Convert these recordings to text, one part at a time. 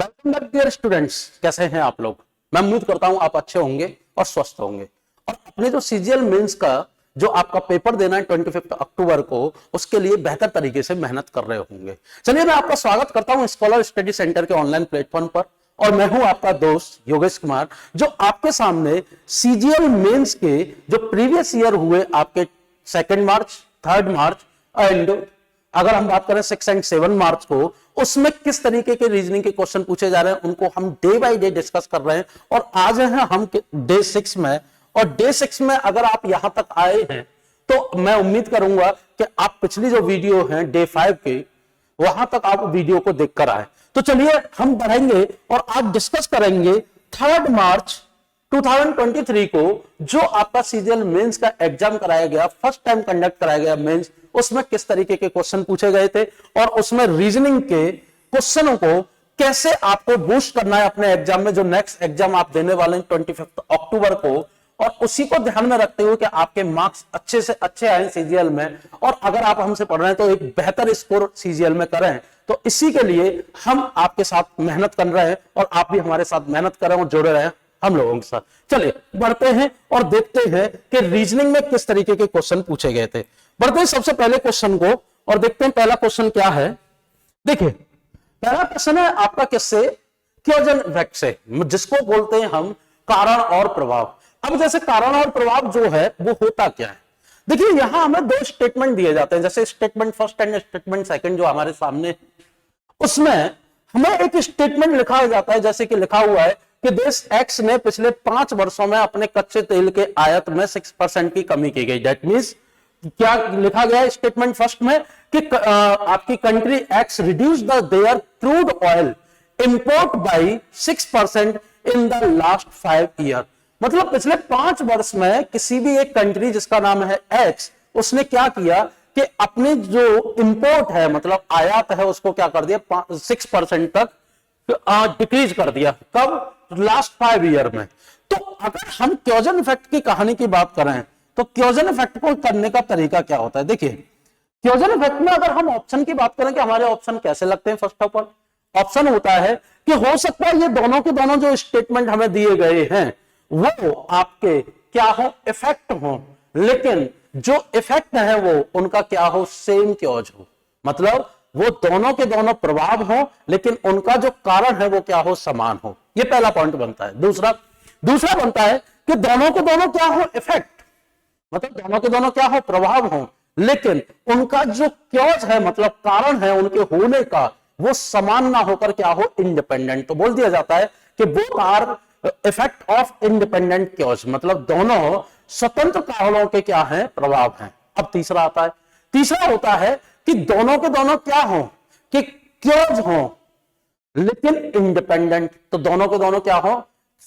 Welcome back dear students, कैसे हैं आप लोग। मैं उम्मीद करता हूं आप अच्छे होंगे और स्वस्थ होंगे और अपने जो सीजीएल मेंस का जो आपका पेपर देना है 25 अक्टूबर को, उसके लिए बेहतर तरीके से मेहनत कर रहे होंगे। चलिए मैं आपका स्वागत करता हूं स्कॉलर स्टडी सेंटर के ऑनलाइन प्लेटफॉर्म पर और मैं हूं आपका दोस्त योगेश कुमार, जो आपके सामने सीजीएल मेंस के जो प्रीवियस ईयर हुए आपके 2 मार्च, 3 मार्च एंड अगर हम बात करें 6 एंड 7 मार्च को, उसमें किस तरीके के रीजनिंग के क्वेश्चन पूछे जा रहे हैं उनको हम डे बाय डे डिस्कस कर रहे हैं। और आज हैं हम डे 6 में, और डे 6 में अगर आप यहां तक आए हैं तो मैं उम्मीद करूंगा कि आप पिछली जो वीडियो है डे 5 के, वहां तक आप वीडियो को देखकर आए। तो चलिए हम बढ़ेंगे और आज डिस्कस करेंगे 3 मार्च 2023 को जो आपका सीजीएल मेंस का एग्जाम कराया गया, फर्स्ट टाइम कंडक्ट कराया गया मेंस, उसमें किस तरीके के क्वेश्चन पूछे गए थे और उसमें रीजनिंग के क्वेश्चनों को कैसे आपको बूस्ट करना है अपने एग्जाम में, जो नेक्स्ट एग्जाम आप देने वाले हैं 25 अक्टूबर को, और उसी को ध्यान में रखते हुए कि आपके मार्क्स अच्छे से अच्छे आए सीजीएल में, और अगर आप हमसे पढ़ रहे हैं तो एक बेहतर स्कोर सीजीएल में करें। तो इसी के लिए हम आपके साथ मेहनत कर रहे हैं और आप भी हमारे साथ मेहनत करें और जुड़े रहें हम लोगों के साथ। चलिए बढ़ते हैं और देखते हैं कि रीजनिंग में किस तरीके के क्वेश्चन पूछे गए थे। बढ़ते हैं सबसे पहले क्वेश्चन को और देखते हैं पहला क्वेश्चन क्या है। देखिए पहला क्वेश्चन है आपका किससे, क्योजन इफेक्ट से, जिसको बोलते हैं हम कारण और प्रभाव। अब जैसे कारण और प्रभाव जो है वो होता क्या है, देखिए यहां हमें 2 स्टेटमेंट दिए जाते हैं, जैसे statement first and statement second जो हमारे सामने, उसमें हमें एक स्टेटमेंट लिखा जाता है, जैसे कि लिखा हुआ है कि देश एक्स ने पिछले 5 वर्षों में अपने कच्चे तेल के आयात में 6% की कमी की गई। दैट मींस क्या लिखा गया है स्टेटमेंट फर्स्ट में कि आपकी country X reduce their crude oil import by 6% in the last 5 year. मतलब पिछले 5 वर्ष में किसी भी एक कंट्री जिसका नाम है एक्स, उसने क्या किया कि अपने जो इंपोर्ट है मतलब आयात है उसको क्या कर दिया 6% तक डिक्रीज कर दिया। कब? लास्ट 5 ईयर में। तो अगर हम क्योजन इफेक्ट की कहानी की बात करें तो क्योजन इफेक्ट को करने का तरीका क्या होता है। देखिए क्योजन इफेक्ट में अगर हम ऑप्शन की बात करें कि हमारे ऑप्शन कैसे लगते हैं, फर्स्ट ऑफ ऑल ऑप्शन होता है कि हो सकता है ये दोनों के दोनों जो स्टेटमेंट हमें दिए गए हैं वो आपके क्या हो, इफेक्ट हो, लेकिन जो इफेक्ट है वो उनका क्या हो, सेम क्योज हो, मतलब वो दोनों के दोनों प्रभाव हो लेकिन उनका जो कारण है वो क्या हो, समान हो। ये पहला पॉइंट बनता है। दूसरा बनता है कि दोनों के दोनों क्या हो, इफेक्ट, मतलब दोनों के दोनों क्या हो, प्रभाव हो, लेकिन उनका जो क्योज है मतलब कारण है उनके होने का, वो समान ना होकर क्या हो, इंडिपेंडेंट। तो बोल दिया जाता है कि both are effect of independent chaos, मतलब दोनों स्वतंत्र कारणों के क्या है, प्रभाव हैं। अब तीसरा आता है, तीसरा होता है कि दोनों के दोनों क्या हो, कि क्योज हो लेकिन इंडिपेंडेंट। तो दोनों के दोनों क्या हो,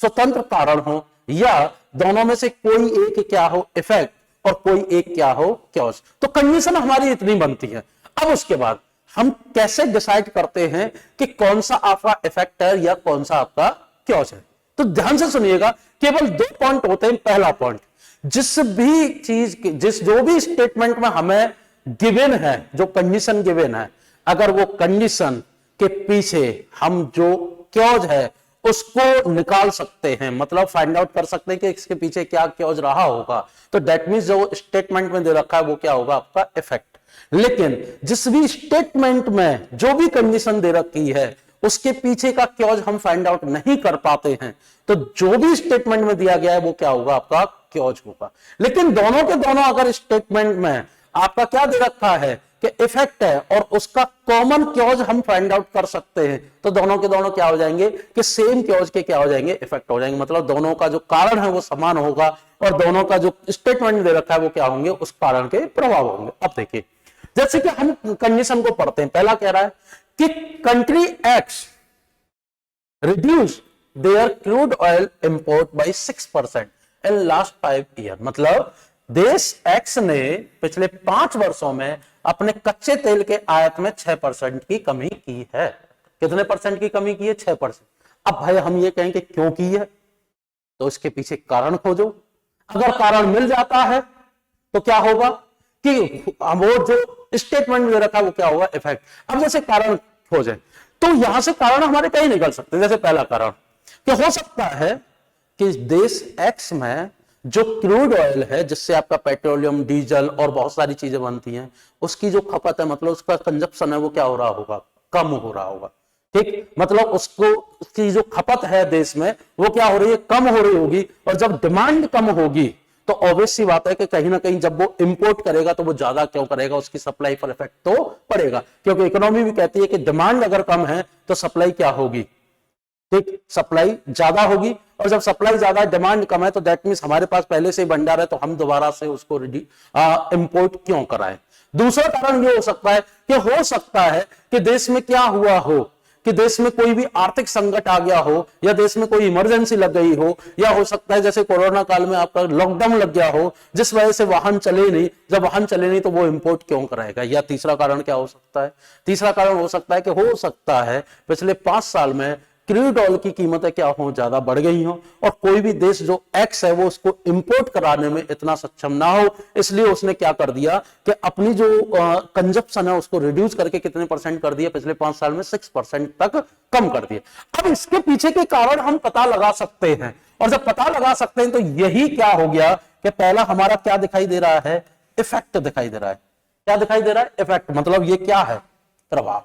स्वतंत्र कारण हो, या दोनों में से कोई एक क्या हो, इफेक्ट, और कोई एक क्या हो, क्योज। तो कंडीशन हमारी इतनी बनती है। अब उसके बाद हम कैसे डिसाइड करते हैं कि कौन सा आपका इफेक्ट है या कौन सा आपका क्योज है। तो ध्यान से सुनिएगा, केवल 2 पॉइंट होते हैं। पहला पॉइंट, जो भी स्टेटमेंट में हमें गिवन है, जो कंडीशन गिवन है, अगर वो कंडीशन के पीछे हम जो क्योज है उसको निकाल सकते हैं, मतलब फाइंड आउट कर सकते हैं कि इसके पीछे क्या क्योज रहा होगा, तो दैट मींस जो स्टेटमेंट में दे रखा है वो क्या होगा, आपका इफेक्ट। लेकिन जिस भी स्टेटमेंट में जो भी कंडीशन दे रखी है उसके पीछे का क्योज हम फाइंड आउट नहीं कर पाते हैं, तो जो भी स्टेटमेंट में दिया गया है वो क्या होगा, आपका क्योज होगा। लेकिन दोनों के दोनों अगर स्टेटमेंट में आपका क्या दे रखा है कि इफेक्ट है और उसका कॉमन क्योज हम फाइंड आउट कर सकते हैं, तो दोनों के दोनों क्या हो जाएंगे कि सेम क्योज के क्या हो जाएंगे, इफेक्ट हो जाएंगे। मतलब दोनों का जो कारण है वो समान होगा और दोनों का जो स्टेटमेंट दे रखा है वो क्या होंगे, उस कारण के प्रभाव होंगे। अब देखिए जैसे कि हम कंडीशन को पढ़ते हैं, पहला कह रहा है कि country X reduce their crude oil import by 6% in last 5 year. मतलब देश एक्स ने पिछले 5 वर्षों में अपने कच्चे तेल के आयात में 6% की कमी की है। कितने परसेंट की कमी की है, 6%। अब भाई हम ये कहें कि क्यों की है, तो इसके पीछे कारण खोजो। अगर कारण मिल जाता है तो क्या होगा कि वो जो स्टेटमेंट में रखा वो क्या होगा, इफेक्ट। अब जैसे कारण खोजें। तो यहां से कारण हमारे कई निकल सकते हैं। जैसे पहला कारण कि हो सकता है कि देश एक्स में जो क्रूड ऑयल है, जिससे आपका पेट्रोलियम, डीजल और बहुत सारी चीजें बनती हैं, उसकी जो खपत है, मतलब उसका कंजप्शन है, वो क्या हो रहा होगा, कम हो रहा होगा। ठीक, मतलब उसको उसकी जो खपत है देश में वो क्या हो रही है, कम हो रही होगी। और जब डिमांड कम होगी तो ऑब्वियस सी बात है कि कहीं ना कहीं जब वो इंपोर्ट करेगा तो वो ज्यादा क्यों करेगा, उसकी सप्लाई पर इफेक्ट तो पड़ेगा। क्योंकि इकोनॉमी भी कहती है कि डिमांड अगर कम है तो सप्लाई क्या होगी, ठीक, सप्लाई ज्यादा होगी। और जब सप्लाई ज्यादा, डिमांड कम है, तो दैट मींस हमारे पास पहले से ही भंडार है, तो हम दोबारा से उसको इंपोर्ट क्यों कराएं। दूसरा कारण ये हो सकता है कि हो सकता है कि देश में क्या हुआ हो कि देश में कोई भी आर्थिक संकट आ गया हो, या देश में कोई इमरजेंसी लग गई हो, या हो सकता है जैसे कोरोना काल में आपका लॉकडाउन लग गया हो, जिस वजह से वाहन चले नहीं। जब वाहन चले नहीं तो वो इंपोर्ट क्यों कराएगा। या तीसरा कारण क्या हो सकता है, तीसरा कारण हो सकता है कि हो सकता है पिछले 5 साल में क्रूड ऑयल की कीमतें क्या हो, ज्यादा बढ़ गई हो, और कोई भी देश जो एक्स है वो उसको इंपोर्ट कराने में इतना सक्षम ना हो, इसलिए उसने क्या कर दिया कि अपनी जो कंजप्शन है उसको रिड्यूस करके कितने % कर दिया, पिछले 5 साल में 6% तक कम कर दिया। अब इसके पीछे के कारण हम पता लगा सकते हैं, और जब पता लगा सकते हैं तो यही क्या हो गया कि पहला हमारा क्या दिखाई दे रहा है, इफेक्ट दिखाई दे रहा है। क्या दिखाई दे रहा है, इफेक्ट। मतलब ये क्या है, प्रभाव।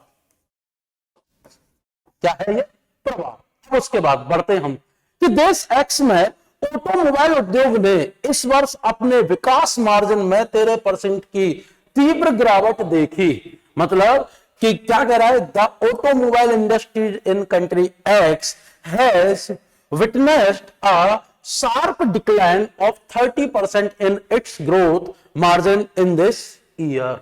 क्या है ये, प्रभाव। उसके बाद बढ़ते हम कि देश एक्स में ऑटोमोबाइल उद्योग ने इस वर्ष अपने विकास मार्जिन में 13% की तीव्र गिरावट देखी। मतलब कि क्या कह रहा है, the automobile industry in country x has witnessed a sharp decline of 30% in its growth margin in this year.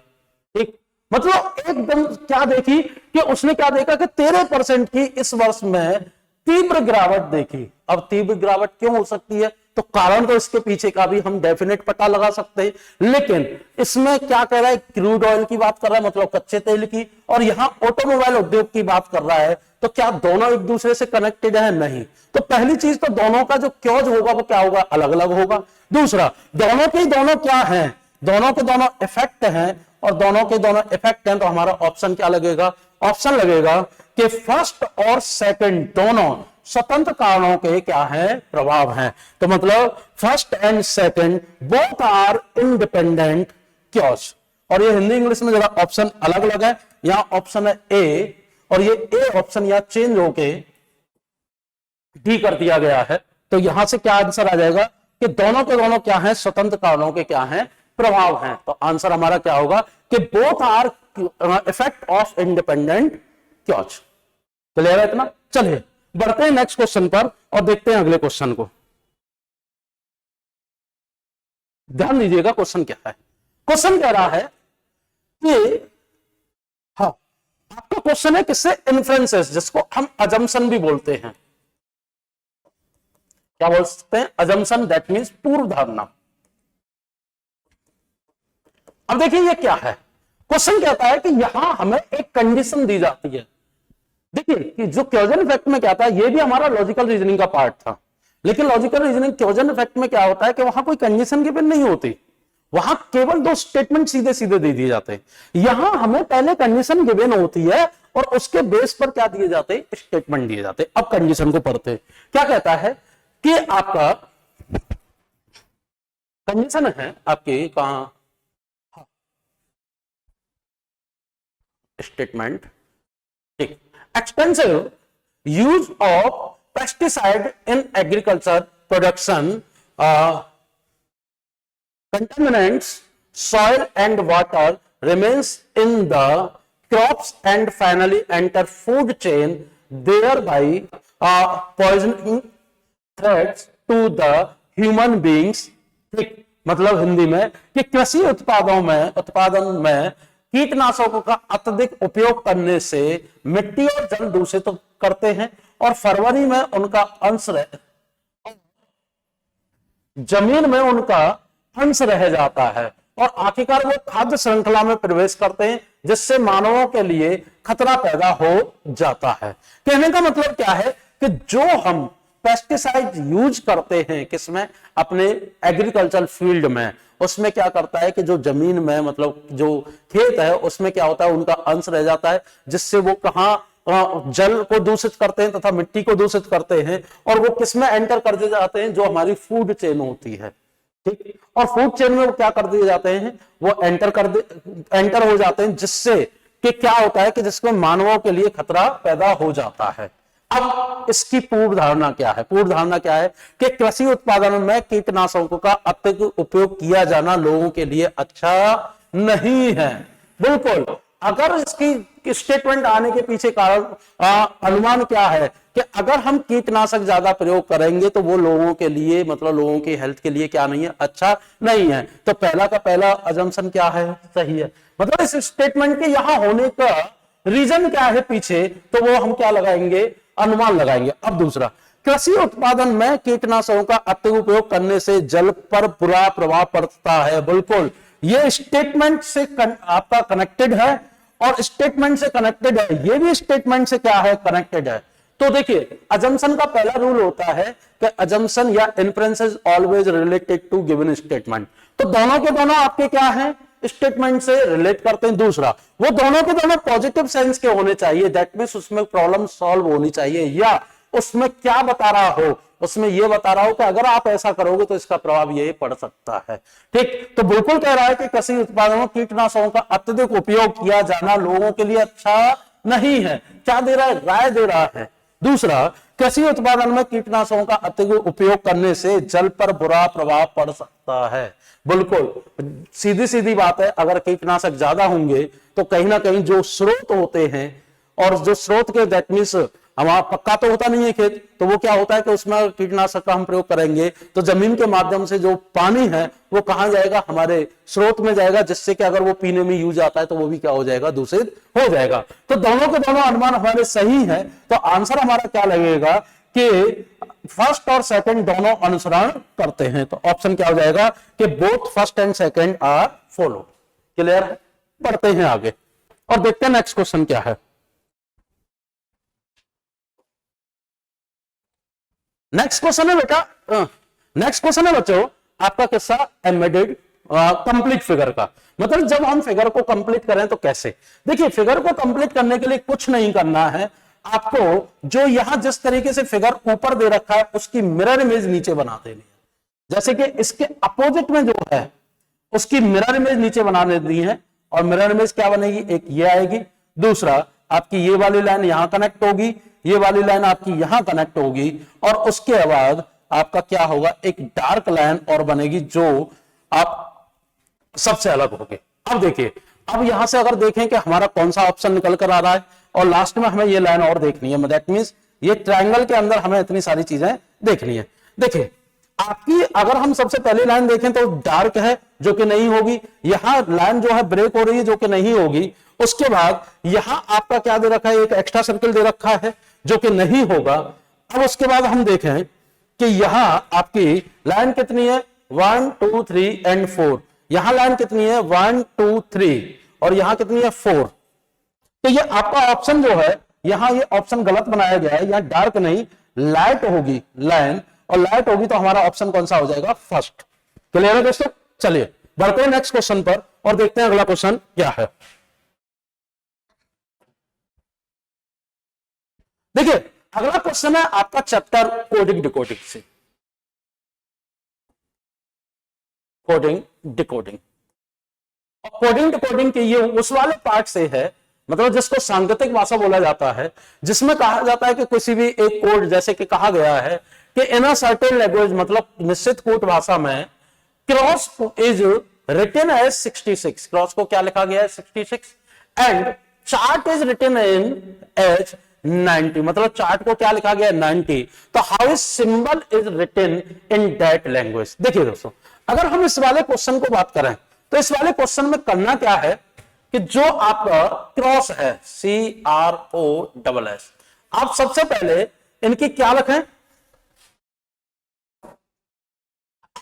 ठीक, मतलब एकदम क्या देखी कि उसने क्या देखा कि 13% की इस वर्ष में तीव्र गिरावट देखी। अब तीव्र गिरावट क्यों हो सकती है, तो कारण तो इसके पीछे का भी हम डेफिनेट पता लगा सकते हैं, लेकिन इसमें क्या कह रहा है, क्रूड ऑयल की बात कर रहा है, मतलब कच्चे तेल की, और यहां ऑटोमोबाइल उद्योग की बात कर रहा है। तो क्या दोनों एक दूसरे से कनेक्टेड है, नहीं। तो पहली चीज तो दोनों का जो क्योज होगा वो क्या होगा, अलग अलग होगा। दूसरा, दोनों के दोनों क्या है, दोनों के दोनों इफेक्ट हैं, और दोनों के दोनों इफेक्ट हैं, तो हमारा ऑप्शन क्या लगेगा, ऑप्शन लगेगा कि फर्स्ट और सेकंड दोनों स्वतंत्र कारणों के क्या है, प्रभाव हैं। तो मतलब first and second both are independent cause. और ये हिंदी इंग्लिश में जरा ऑप्शन अलग अलग है, यहां ऑप्शन है ए, और ये ए ऑप्शन यहां चेंज होके डी कर दिया गया है। तो यहां से क्या आंसर आ जाएगा कि दोनों के दोनों क्या है, स्वतंत्र कारणों के क्या है, प्रभाव हैं। तो आंसर हमारा क्या होगा कि both are effect of independent chaos. Clear है इतना। चलिए बढ़ते हैं नेक्स्ट क्वेश्चन पर और देखते हैं अगले क्वेश्चन को। ध्यान दीजिएगा क्वेश्चन क्या है। क्वेश्चन कह रहा है कि हाँ, आपका क्वेश्चन है किससे, इन्फ्रेंसेस, जिसको हम अजम्पशन भी बोलते हैं। क्या बोल सकते हैं, अजम्पशन, दैट मींस पूर्व धारणा। अब देखिए ये क्या है, क्वेश्चन कहता है कि यहां हमें एक कंडीशन दी जाती है। देखिए कि जो क्योजन इफेक्ट में क्या था, ये भी हमारा लॉजिकल रीजनिंग का पार्ट था, लेकिन लॉजिकल रीजनिंग क्योजन इफेक्ट में क्या होता है कि वहां कोई कंडीशन गिवन नहीं होती, वहां केवल 2 स्टेटमेंट सीधे सीधे दे दिए जाते हैं। यहां हमें पहले कंडीशन गिवन होती है और उसके बेस पर क्या दिए जाते हैं, स्टेटमेंट दिए जाते हैं। अब कंडीशन को पढ़ते हैं। क्या कहता है कि आपका कंडीशन है आपकी कहां, स्टेटमेंट, ठीक, extensive use of pesticide in agriculture production, contaminants soil and water remains in the crops and finally enter food chain, thereby poisoning threats to the human beings। ठीक, मतलब हिंदी में कि कृषि उत्पादन में कीटनाशकों का अत्यधिक उपयोग करने से मिट्टी और जल दूषित तो करते हैं, और फरवरी में उनका अंश जमीन में उनका अंश रह जाता है, और आखिरकार वो खाद्य श्रृंखला में प्रवेश करते हैं, जिससे मानवों के लिए खतरा पैदा हो जाता है। कहने का मतलब क्या है कि जो हम पेस्टिसाइड यूज करते हैं किसमें, अपने एग्रीकल्चर फील्ड में, उसमें क्या करता है कि जो जमीन में मतलब जो खेत है उसमें क्या होता है, उनका अंश रह जाता है, जिससे वो कहां जल को दूषित करते हैं तथा मिट्टी को दूषित करते हैं, और वो किसमें एंटर कर दिए जाते हैं, जो हमारी फूड चेन होती है, ठीक। और फूड चेन में वो क्या कर दिए जाते हैं, वो एंटर हो जाते हैं, जिससे कि क्या होता है कि जिसमें मानवों के लिए खतरा पैदा हो जाता है। अब इसकी पूर्व धारणा क्या है, पूर्व धारणा क्या है कि कृषि उत्पादन में कीटनाशकों का अत्यधिक उपयोग किया जाना लोगों के लिए अच्छा नहीं है। बिल्कुल, अगर इसकी स्टेटमेंट आने के पीछे कारण अनुमान क्या है कि अगर हम कीटनाशक ज्यादा प्रयोग करेंगे तो वो लोगों के लिए मतलब लोगों की हेल्थ के लिए क्या नहीं है, अच्छा नहीं है। तो पहला का पहला अजम्पशन क्या है, सही है। मतलब इस स्टेटमेंट के यहां होने का रीजन क्या है पीछे, तो वो हम क्या लगाएंगे, अनुमान लगाएंगे। अब दूसरा, कृषि उत्पादन में कीटनाशकों का अत्यधिक उपयोग करने से जल पर बुरा प्रभाव पड़ता है। बिल्कुल, ये स्टेटमेंट से आपका कनेक्टेड है और स्टेटमेंट से कनेक्टेड है, ये भी स्टेटमेंट से क्या है, कनेक्टेड है। तो देखिए, अजम्पशन का पहला रूल होता है कि अजम्पशन या inference is always related to given statement. तो दोनों के दोनों आपके क्या हैं, स्टेटमेंट से रिलेट करते हैं। दूसरा, वो दोनों के दोनों पॉजिटिव सेंस के होने चाहिए, दैट मींस उसमें प्रॉब्लम सॉल्व होनी चाहिए, या उसमें क्या बता रहा हो, उसमें यह बता रहा हो कि अगर आप ऐसा करोगे तो इसका प्रभाव ये पड़ सकता है, ठीक। तो बिल्कुल कह रहा है कि कृषि उत्पादनों में कीटनाशकों का अत्यधिक उपयोग किया जाना लोगों के लिए अच्छा नहीं है। क्या दे रहा है, राय दे रहा है। दूसरा, कृषि उत्पादन में कीटनाशकों का अत्यधिक उपयोग करने से जल पर बुरा प्रभाव पड़ सकता है। बिल्कुल सीधी सीधी बात है, अगर कीटनाशक ज्यादा होंगे तो कहीं ना कहीं जो स्रोत होते हैं, और जो स्रोत के दैट मींस हमारा पक्का तो होता नहीं है खेत, तो वो क्या होता है कि उसमें कीटनाशक का हम प्रयोग करेंगे तो जमीन के माध्यम से जो पानी है वो कहां जाएगा, हमारे स्रोत में जाएगा, जिससे कि अगर वो पीने में यूज आता है तो वो भी क्या हो जाएगा, दूषित हो जाएगा। तो दोनों के दोनों अनुमान हमारे सही है। तो आंसर हमारा क्या लगेगा कि फर्स्ट और सेकंड दोनों अनुसरण करते हैं। तो ऑप्शन क्या हो जाएगा कि both first and second are follow. Clear है, पढ़ते हैं आगे और देखते हैं नेक्स्ट क्वेश्चन क्या है। नेक्स्ट क्वेश्चन है बेटा, नेक्स्ट क्वेश्चन है बच्चों आपका किस्सा एम्बेडेड कंप्लीट फिगर का। मतलब जब हम फिगर को कंप्लीट करें तो कैसे, देखिए फिगर को कंप्लीट करने के लिए कुछ नहीं करना है आपको, जो यहां जिस तरीके से फिगर ऊपर दे रखा है उसकी मिरर इमेज नीचे बना देनी है। जैसे कि इसके अपोजिट में जो है उसकी मिरर इमेज नीचे बना देनी है, और मिरर इमेज क्या बनेगी, एक ये आएगी, दूसरा आपकी ये वाली लाइन यहां कनेक्ट होगी, ये वाली लाइन आपकी यहां कनेक्ट होगी, और उसके बाद आपका क्या होगा, एक डार्क लाइन और बनेगी जो आप सबसे अलग होगी। अब देखिए, अब यहां से अगर देखें कि हमारा कौन सा ऑप्शन निकल कर आ रहा है, और लास्ट में हमें ये लाइन और देखनी है, दैट मींस ये ट्रायंगल के अंदर हमें इतनी सारी चीजें देखनी है। देखिए आपकी अगर हम सबसे पहली लाइन देखें तो डार्क है जो कि नहीं होगी, यहां लाइन जो है ब्रेक हो रही है जो कि नहीं होगी, उसके बाद यहां आपका क्या दे रखा है, एक एक्स्ट्रा सर्कल दे रखा है जो कि नहीं होगा। अब उसके बाद हम देखें कि यहां आपकी लाइन कितनी है, 1 2 3 एंड 4, यहां लाइन कितनी है 1 2 3, और यहां कितनी है 4। तो ये आपका ऑप्शन जो है यहां ये ऑप्शन गलत बनाया गया है, यहां डार्क नहीं लाइट होगी लाइन, और लाइट होगी तो हमारा ऑप्शन कौन सा हो जाएगा, फर्स्ट। क्लियर है दोस्तों, चलिए बढ़ते हैं नेक्स्ट क्वेश्चन पर और देखते हैं अगला क्वेश्चन क्या है। देखिए अगला क्वेश्चन है आपका चैप्टर कोडिंग डिकोडिंग से, कोडिंग डिकोडिंग। कोडिंग डिकोडिंग के ये उस वाले पार्ट से है, मतलब जिसको सांकेतिक भाषा बोला जाता है, जिसमें कहा जाता है कि किसी भी एक कोड, जैसे कि कहा गया है कि इन अ सर्टेन लैंग्वेज, मतलब निश्चित कोड भाषा में cross is written as 66, cross को क्या लिखा गया है 66, and chart is written in as 90, मतलब चार्ट को क्या लिखा गया है 90। तो how is symbol is written in that language. देखिए दोस्तों, अगर हम इस वाले क्वेश्चन को बात करें तो इस वाले क्वेश्चन में करना क्या है कि जो आपका क्रॉस है CROSS, आप सबसे पहले इनकी क्या रखें,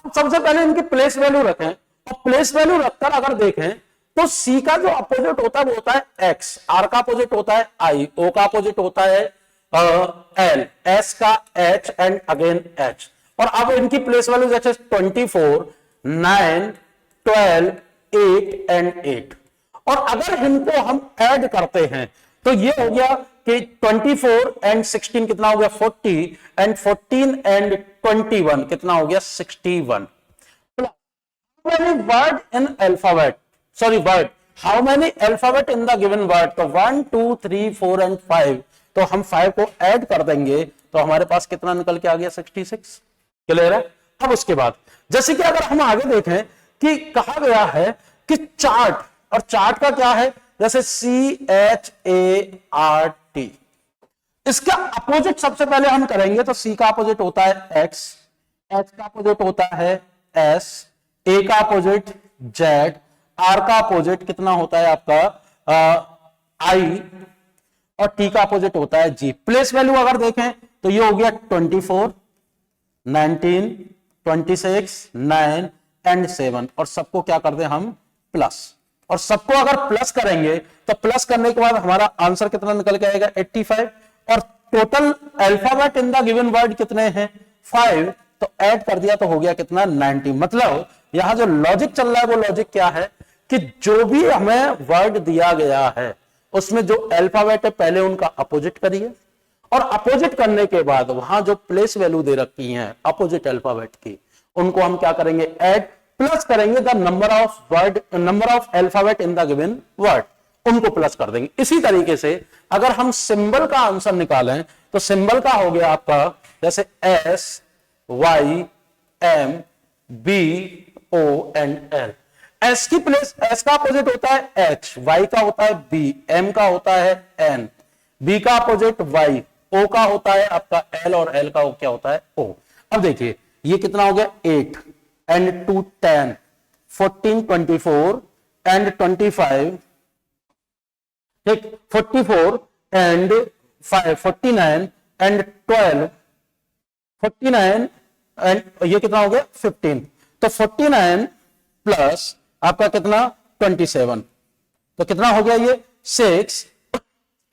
सबसे पहले इनकी प्लेस वैल्यू रखें, और प्लेस वैल्यू रखकर अगर देखें तो C का जो अपोजिट होता है वो होता है X, R का अपोजिट होता है I, O का अपोजिट होता है एल, एस का एच एंड अगेन एच, और अब इनकी प्लेस वैल्यू जैसे 24, 9, 12, 8 एंड 8, और अगर इनको हम ऐड करते हैं तो ये हो गया कि 24 एंड 16 कितना हो गया 40, एंड 14 एंड 21 कितना हो गया 61. How many word in alphabet? Sorry, word. How many alphabet in the given word? तो 1, 2, 3, 4 and 5. तो हम 5 को ऐड कर देंगे तो हमारे पास कितना निकल के आ गया 66. क्लियर है? अब उसके बाद जैसे कि अगर हम आगे देखें कि कहा गया है कि चार्ट, और चार्ट का क्या है, जैसे CHART, इसका अपोजिट सबसे पहले हम करेंगे तो C का अपोजिट होता है X, H का अपोजिट होता है S, A का अपोजिट Z, R का अपोजिट कितना होता है आपका I, और T का अपोजिट होता है G. प्लेस वैल्यू अगर देखें तो ये हो गया 24, 19, 26, 9 एंड 7, और सबको क्या कर दें हम प्लस, और सबको अगर प्लस करेंगे तो प्लस करने के बाद हमारा आंसर कितना निकल के आएगा 85, और total alphabet in the given word कितने हैं 5, तो ऐड कर दिया तो हो गया कितना 90. मतलब यहां जो लॉजिक चल रहा है वो लॉजिक क्या है कि जो भी हमें वर्ड दिया गया है उसमें जो अल्फाबेट है पहले उनका अपोजिट करिए, और अपोजिट करने के बाद वहां जो प्लेस वैल्यू दे रखी है अपोजिट अल्फाबेट की उनको हम क्या करेंगे ऐड, प्लस करेंगे the number of alphabet in the given word, उनको प्लस कर देंगे. इसी तरीके से अगर हम सिंबल का आंसर निकालें तो सिंबल का हो गया आपका जैसे S, Y, M, B, O and L. S की प्लेस, एस का अपोजिट होता है एच, वाई का होता है बी, एम का होता है एन, बी का अपोजिट वाई, ओ का होता है आपका एल, और एल का क्या होता है ओ. अब देखिए ये कितना हो गया 8 एंड 2 10, 14 24 एंड 25, ठीक, 44 एंड 5 49 एंड 12, 49 एंड ये कितना हो गया 15. तो 49 प्लस आपका कितना 27, तो कितना हो गया ये 6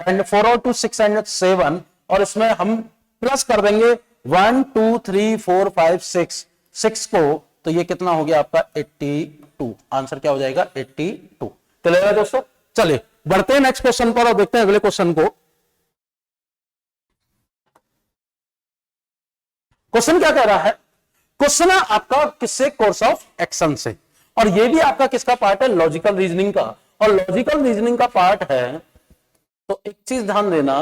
एंड 4 और 2 6 एंड 7, और इसमें हम प्लस कर देंगे 1 2 3 4 5 6 को, तो ये कितना हो गया आपका 82. आंसर क्या हो जाएगा 82. क्लियर है दोस्तों? चलिए बढ़ते हैं नेक्स्ट क्वेश्चन पर और देखते हैं अगले क्वेश्चन को. क्वेश्चन क्या कह रहा है? क्वेश्चन है आपका किससे, कोर्स ऑफ एक्शन से, और ये भी आपका किसका पार्ट है, लॉजिकल रीजनिंग का. और लॉजिकल रीजनिंग का पार्ट है तो एक चीज ध्यान देना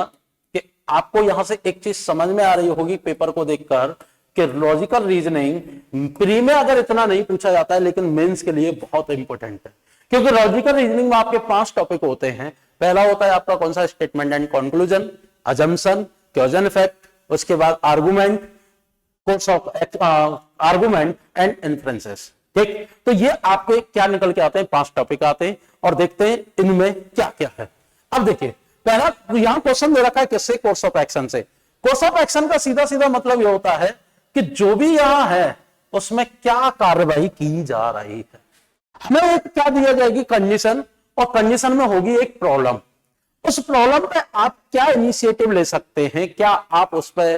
कि आपको यहां से एक चीज समझ में आ रही होगी पेपर को देखकर कि लॉजिकल रीजनिंग प्री में अगर इतना नहीं पूछा जाता है लेकिन मेंस के लिए बहुत इंपॉर्टेंट है, क्योंकि लॉजिकल रीजनिंग में आपके 5 टॉपिक होते हैं. पहला होता है आपका कौन सा, statement and conclusion, assumption, cause and effect, उसके बाद argument, course of argument and inferences. ठीक, तो ये आपके क्या निकल के आते हैं, 5 टॉपिक आते हैं, और देखते हैं इनमें क्या क्या है. अब देखिए पहला यहां क्वेश्चन दे रखा है किससे, कोर्स ऑफ एक्शन से. कोर्स ऑफ एक्शन का सीधा सीधा मतलब यह होता है कि जो भी यहां है उसमें क्या कार्रवाई की जा रही है. हमें एक क्या दिया जाएगी, कंडीशन, और कंडीशन में होगी एक प्रॉब्लम. उस प्रॉब्लम पे आप क्या इनिशिएटिव ले सकते हैं, क्या आप उस पर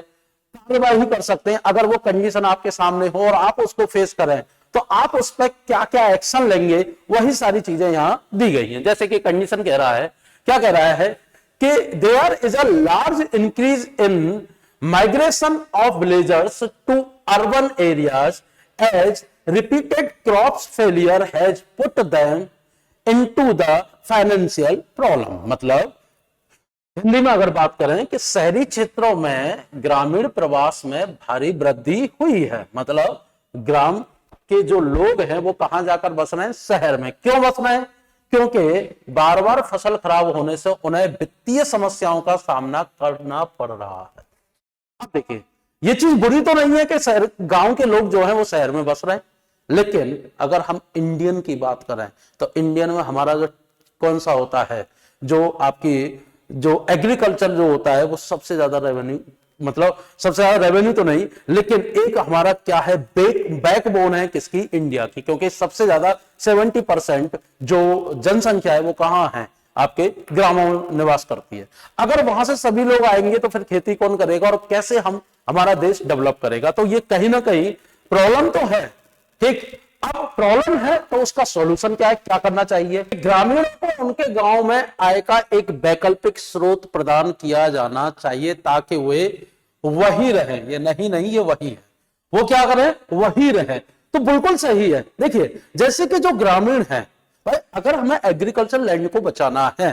कार्रवाई कर सकते हैं. अगर वो कंडीशन आपके सामने हो और आप उसको फेस करें तो आप उस पर क्या क्या एक्शन लेंगे, वही सारी चीजें यहां दी गई हैं. जैसे कि कंडीशन कह रहा है, क्या कह रहा है कि there is a large increase in migration of villagers to urban areas as repeated crops failure has put them into the financial problem. मतलब हिंदी में अगर बात करें कि शहरी क्षेत्रों में ग्रामीण प्रवास में भारी वृद्धि हुई है. मतलब ग्राम के जो लोग हैं वो कहां जाकर बस रहे हैं, शहर में. क्यों बस रहे हैं? क्योंकि बार बार फसल खराब होने से उन्हें वित्तीय समस्याओं का सामना करना पड़ रहा है. अब देखिए ये चीज बुरी तो नहीं है कि शहर, गांव के लोग जो हैं वो शहर में बस रहे हैं, लेकिन अगर हम इंडियन की बात करें तो इंडियन में हमारा जो कौन सा होता है, जो आपकी जो एग्रीकल्चर जो होता है वो सबसे ज्यादा रेवेन्यू, मतलब सबसे ज्यादा रेवेन्यू तो नहीं लेकिन एक हमारा क्या है, बैकबोन है किसकी, इंडिया की. क्योंकि सबसे ज्यादा 70% जो जनसंख्या है वो कहां है, आपके ग्रामों में निवास करती है। अगर वहां से सभी लोग आएंगे तो फिर खेती कौन करेगा और कैसे हमारा देश डेवलप करेगा? तो ये कहीं ना कहीं प्रॉब्लम तो है। ठीक, अब प्रॉब्लम है तो उसका सॉल्यूशन क्या है, क्या करना चाहिए? ग्रामीणों को उनके गांव में आय का एक वैकल्पिक स्रोत प्रदान किया जाना चाहिए ताकि वे वही रहे। ये नहीं ये वही है, वो क्या करें, वही रहे। तो बिल्कुल सही है। देखिए जैसे कि जो ग्रामीण है, भाई अगर हमें एग्रीकल्चर लैंड को बचाना है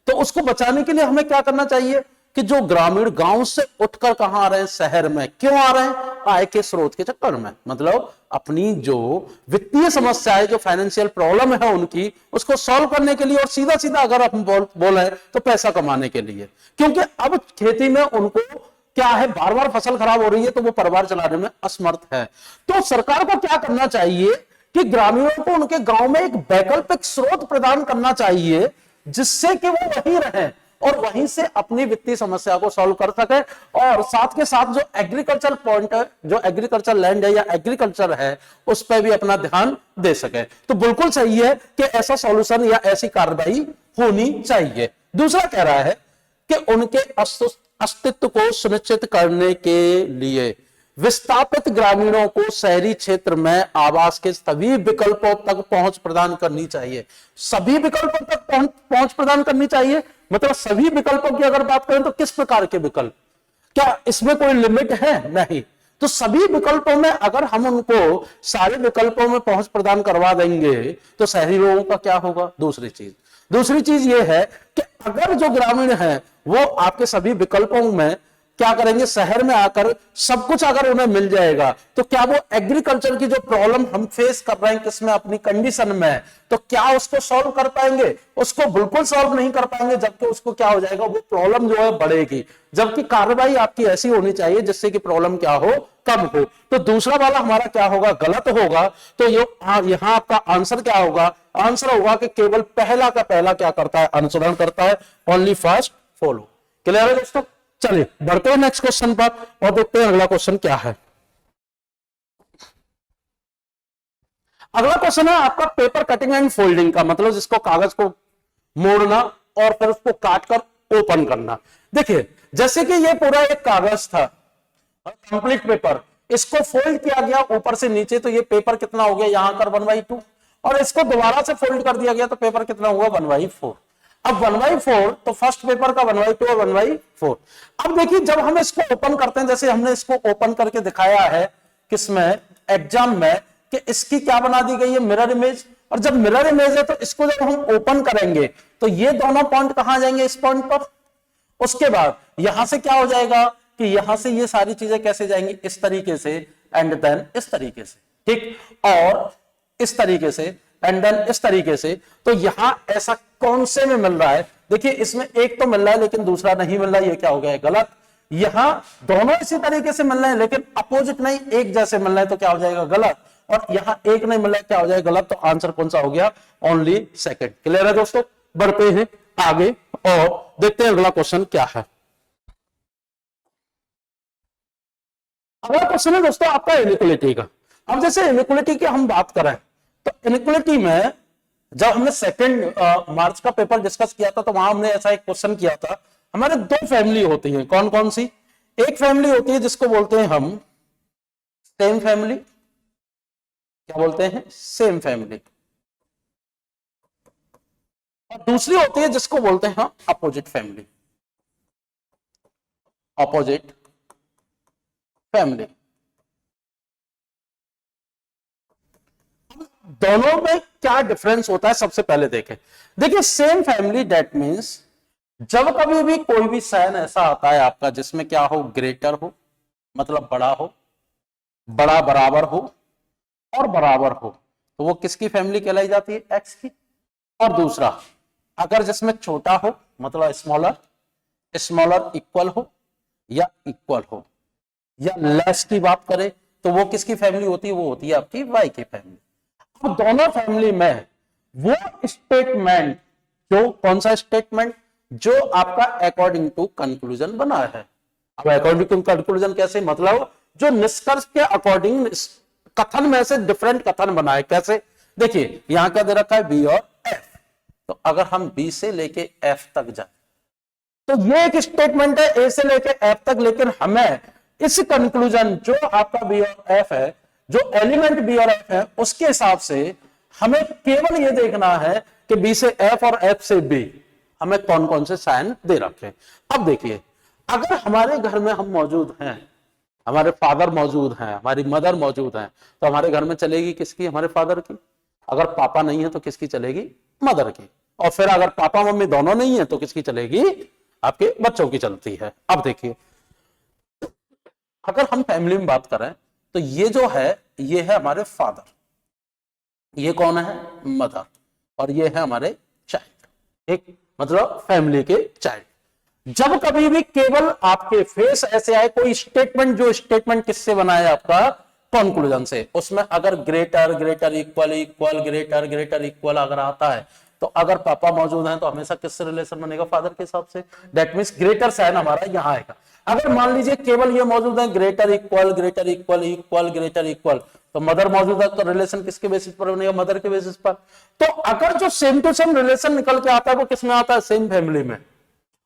तो उसको बचाने के लिए हमें क्या करना चाहिए कि जो ग्रामीण गांव से उठकर कहां आ रहे हैं, शहर में। क्यों आ रहे हैं? आय के स्रोत के चक्कर में। मतलब अपनी जो वित्तीय समस्या है, जो फाइनेंशियल प्रॉब्लम है उनकी, उसको सॉल्व करने के लिए, और सीधा सीधा अगर हम बोले तो पैसा कमाने के लिए। क्योंकि अब खेती में उनको क्या है, बार बार फसल खराब हो रही है तो वो परिवार चलाने में असमर्थ है। तो सरकार को क्या करना चाहिए कि ग्रामीणों को उनके गांव में एक वैकल्पिक स्रोत प्रदान करना चाहिए जिससे कि वो वहीं रहें और वहीं से अपनी वित्तीय समस्या को सॉल्व कर सके, और साथ के साथ जो एग्रीकल्चर पॉइंट है, जो एग्रीकल्चर लैंड है या एग्रीकल्चर है, उस पर भी अपना ध्यान दे सके। तो बिल्कुल सही है कि ऐसा सॉल्यूशन या ऐसी कार्रवाई होनी चाहिए। दूसरा कह रहा है कि उनके अस्तित्व को सुनिश्चित करने के लिए विस्थापित ग्रामीणों को शहरी क्षेत्र में आवास के सभी विकल्पों तक पहुंच प्रदान करनी चाहिए। सभी विकल्पों तक पहुंच प्रदान करनी चाहिए, मतलब सभी विकल्पों की अगर बात करें तो किस प्रकार के विकल्प? क्या इसमें कोई लिमिट है? नहीं। तो सभी विकल्पों में अगर हम उनको सारे विकल्पों में पहुंच प्रदान करवा देंगे तो शहरी लोगों का क्या होगा? दूसरी चीज यह है कि अगर जो ग्रामीण है वो आपके सभी विकल्पों में क्या करेंगे, शहर में आकर सब कुछ अगर उन्हें मिल जाएगा तो क्या वो एग्रीकल्चर की जो प्रॉब्लम हम फेस कर रहे हैं किसमें, अपनी कंडीशन में, तो क्या उसको सॉल्व कर पाएंगे? उसको बिल्कुल सॉल्व नहीं कर पाएंगे, जबकि उसको क्या हो जाएगा, वो प्रॉब्लम जो है बढ़ेगी। जबकि कार्रवाई आपकी ऐसी होनी चाहिए जिससे कि प्रॉब्लम क्या हो, कम हो। तो दूसरा वाला हमारा क्या होगा, गलत होगा। तो यहां आपका आंसर क्या होगा? आंसर होगा कि केवल पहला का पहला क्या करता है, अनुसरण करता है, ओनली फास्ट फॉलो। क्लियर है दोस्तों? चलिए बढ़ते हैं नेक्स्ट क्वेश्चन पर और देखते हैं अगला क्वेश्चन क्या है। अगला क्वेश्चन है आपका पेपर कटिंग एंड फोल्डिंग का, मतलब जिसको कागज को मोड़ना और फिर उसको काटकर ओपन करना। देखिए जैसे कि ये पूरा एक कागज था, कंप्लीट पेपर, इसको फोल्ड किया गया ऊपर से नीचे, तो ये पेपर कितना हो गया, यहां कर 1/2, और इसको दोबारा से फोल्ड कर दिया गया तो पेपर कितना हुआ, 1/4। अब 1/4 तो फर्स्ट पेपर का 1/2 और 1/4। अब देखिए जब हम इसको ओपन करते हैं, जैसे हमने इसको ओपन करके दिखाया है किसमें, एग्जाम में, कि इसकी क्या बना दी गई है, मिरर इमेज। और जब मिरर इमेज है तो इसको जब हम ओपन करेंगे तो ये दोनों पॉइंट कहां जाएंगे, इस पॉइंट पर। उसके बाद यहां से क्या हो जाएगा कि यहां से ये सारी चीजें कैसे जाएंगी, इस तरीके से, एंड देन इस तरीके से, ठीक, और इस तरीके से, एंड देन इस तरीके से। तो यहां ऐसा कौन से में मिल रहा है, देखिए इसमें एक तो मिल रहा है लेकिन दूसरा नहीं मिल रहा है, ये क्या हो गया है, गलत। यहां दोनों इसी तरीके से मिल रहे हैं लेकिन अपोजिट नहीं, एक जैसे मिल रहे हैं, तो क्या हो जाएगा, गलत। और यहां एक नहीं मिल रहा है, क्या हो जाएगा, गलत। तो आंसर कौन सा हो गया, ओनली सेकंड। क्लियर है दोस्तों? बढ़ते हैं आगे और देखते हैं अगला क्वेश्चन क्या है। अगला क्वेश्चन है दोस्तों आपका इनइक्वालिटी का। अब जैसे इनइक्वालिटी की हम बात करें तो इनइक्वालिटी में जब हमने सेकंड मार्च का पेपर डिस्कस किया था तो वहां हमने ऐसा एक क्वेश्चन किया था। हमारे दो फैमिली होती है, कौन कौन सी? एक फैमिली होती है जिसको बोलते हैं हम सेम फैमिली, क्या बोलते हैं, सेम फैमिली। और दूसरी होती है जिसको बोलते हैं हम अपोजिट फैमिली, अपोजिट फैमिली। दोनों में क्या डिफरेंस होता है सबसे पहले देखें। देखिए सेम फैमिली दैट मींस जब कभी भी कोई भी साइन ऐसा आता है आपका जिसमें क्या हो, ग्रेटर हो, मतलब बड़ा हो, बड़ा बराबर हो और बराबर हो, तो वो किसकी फैमिली कहलाई जाती है, एक्स की। और दूसरा अगर जिसमें छोटा हो मतलब स्मॉलर, स्मॉलर इक्वल हो या इक्वल हो, या लेस की बात करें तो वो किसकी फैमिली होती है, वो होती है आपकी वाई की फैमिली। अब दोनों फैमिली में वो स्टेटमेंट, जो कौन सा स्टेटमेंट, जो आपका अकॉर्डिंग टू कंक्लूजन बना है। अब अकॉर्डिंग टू कंक्लूजन कैसे, मतलब जो निष्कर्ष के अकॉर्डिंग कथन में से डिफरेंट कथन बना है। कैसे, देखिए यहां क्या दे रखा है, बी और एफ। तो अगर हम बी से लेके एफ तक जाए तो ये एक स्टेटमेंट है ए से लेके एफ तक, लेकिन हमें इस कंक्लूजन जो आपका बी और एफ है, जो एलिमेंट बी और एफ है, उसके हिसाब से हमें केवल ये देखना है कि बी से एफ और एफ से बी हमें कौन कौन से साइन दे रखे हैं। अब देखिए, अगर हमारे घर में हम मौजूद हैं, हमारे फादर मौजूद हैं, हमारी मदर मौजूद हैं, तो हमारे घर में चलेगी किसकी? हमारे फादर की। अगर पापा नहीं है तो किसकी चलेगी? मदर की। और फिर अगर पापा मम्मी दोनों नहीं है तो किसकी चलेगी? आपके बच्चों की चलती है। अब देखिए, अगर हम फैमिली में बात करें तो ये जो है, ये है हमारे फादर, ये कौन है? मदर, और ये है हमारे चाइल्ड, एक मतलब फैमिली के चाइल्ड। जब कभी भी केवल आपके फेस ऐसे आए, कोई स्टेटमेंट, जो स्टेटमेंट किससे बना है? आपका कंक्लूजन से, उसमें अगर greater, greater equal, equal, greater, greater equal अगर आता है, तो अगर पापा मौजूद हैं तो हमेशा किससे रिलेशन बनेगा? फादर के हिसाब से। दैट मींस ग्रेटर साइन हमारा यहां आएगा। अगर मान लीजिए केवल ये मौजूद है, greater equal, greater equal, equal, greater equal, तो मदर मौजूद है तो रिलेशन किसके बेसिस पर बनेगा? मदर के बेसिस पर। तो अगर जो सेम टू सेम रिलेशन निकल के आता है वो किसमें आता है? सेम फैमिली में।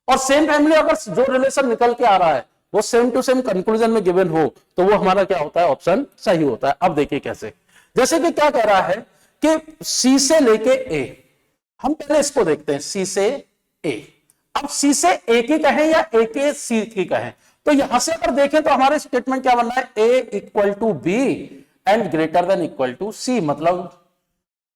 और सेम फैमिली अगर जो रिलेशन निकल के आ रहा है वो सेम टू सेम कंक्लूजन में गिवन हो, तो वो हमारा क्या होता है? ऑप्शन सही होता है। अब देखिए कैसे, जैसे कि क्या कह रहा है कि सी से लेके ए, हम पहले इसको देखते हैं, सी से ए। अब सी से ए की कहें या ए के सी की कहें, तो यहां से अगर देखें तो हमारे स्टेटमेंट क्या बनना है? A equal to B and greater than equal to C, मतलब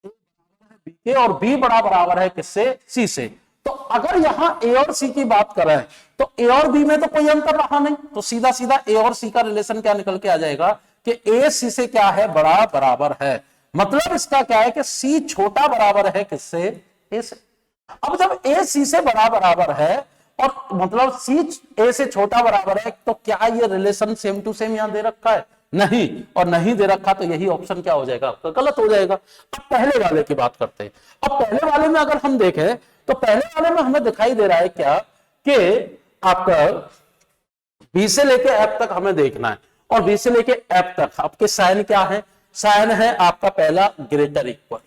बी के और बी बड़ा बराबर है किससे? सी से। तो अगर यहां ए और सी की बात करें तो ए और बी में तो कोई अंतर रहा नहीं, तो सीधा सीधा ए और सी का रिलेशन क्या निकल के आ जाएगा कि ए सी से क्या है? बड़ा बराबर है। मतलब इसका क्या है कि सी छोटा बराबर है किससे? ए से। अब जब ए सी से बड़ा बराबर है और मतलब सी ए से छोटा बराबर है, तो क्या ये रिलेशन सेम टू सेम यहां दे रखा है? नहीं, और नहीं दे रखा तो यही ऑप्शन क्या हो जाएगा? आपका गलत हो जाएगा। अब पहले वाले की बात करते हैं। अब पहले वाले में अगर हम देखें तो पहले वाले में हमें दिखाई दे रहा है क्या कि आपका बी से लेके एफ तक हमें देखना है, और बी से लेके एफ तक आपके साइन क्या है? साइन है आपका पहला ग्रेटर इक्वल,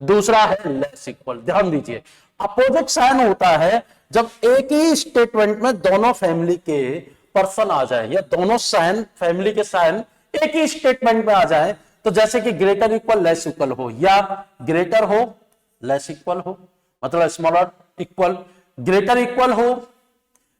दूसरा है लेस इक्वल। ध्यान दीजिए, अपोजिट साइन होता है जब एक ही स्टेटमेंट में दोनों फैमिली के पर्सन आ जाए, या दोनों साइन फैमिली के साइन एक ही स्टेटमेंट में आ जाए। तो जैसे कि ग्रेटर इक्वल लेस इक्वल हो, या ग्रेटर हो लेस इक्वल हो, मतलब स्मॉलर इक्वल, ग्रेटर इक्वल हो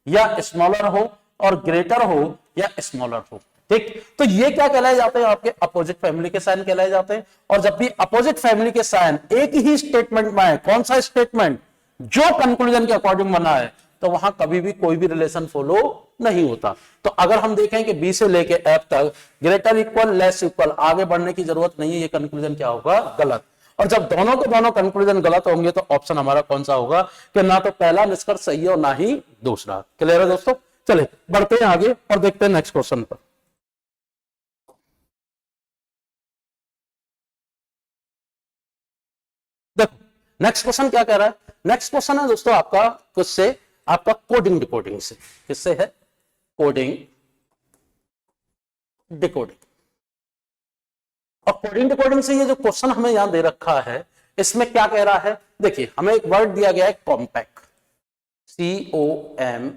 या स्मॉलर हो, और ग्रेटर हो या स्मॉलर हो। ठीक, तो ये क्या कहलाए जाते हैं? आपके अपोजिट फैमिली के साइन कहलाए जाते हैं। और जब भी अपोजिट फैमिली के साइन एक ही स्टेटमेंट में है, कौन सा स्टेटमेंट? जो कंक्लूजन के अकॉर्डिंग बना है, तो वहां कभी भी कोई भी रिलेशन फॉलो नहीं होता। तो अगर हम देखें कि बी से लेके एफ तक ग्रेटर इक्वल लेस इक्वल, आगे बढ़ने की जरूरत नहीं है, ये कंक्लूजन क्या होगा? गलत। और जब दोनों के दोनों कंक्लूजन गलत होंगे तो ऑप्शन हमारा कौन सा होगा? कि ना तो पहला निष्कर्ष सही है और ना ही दूसरा। क्लियर है दोस्तों? चलिए बढ़ते हैं आगे और देखते हैं नेक्स्ट क्वेश्चन पर। देखो नेक्स्ट क्वेश्चन क्या कह रहा है। नेक्स्ट क्वेश्चन है दोस्तों आपका किससे? आपका कोडिंग डिकोडिंग से। किससे है? Coding decoding. और कोडिंग डिकोडिंग से ये जो क्वेश्चन हमें यहां दे रखा है, इसमें क्या कह रहा है? देखिए, हमें एक वर्ड दिया गया है कॉम्पैक्ट, COMPAQ,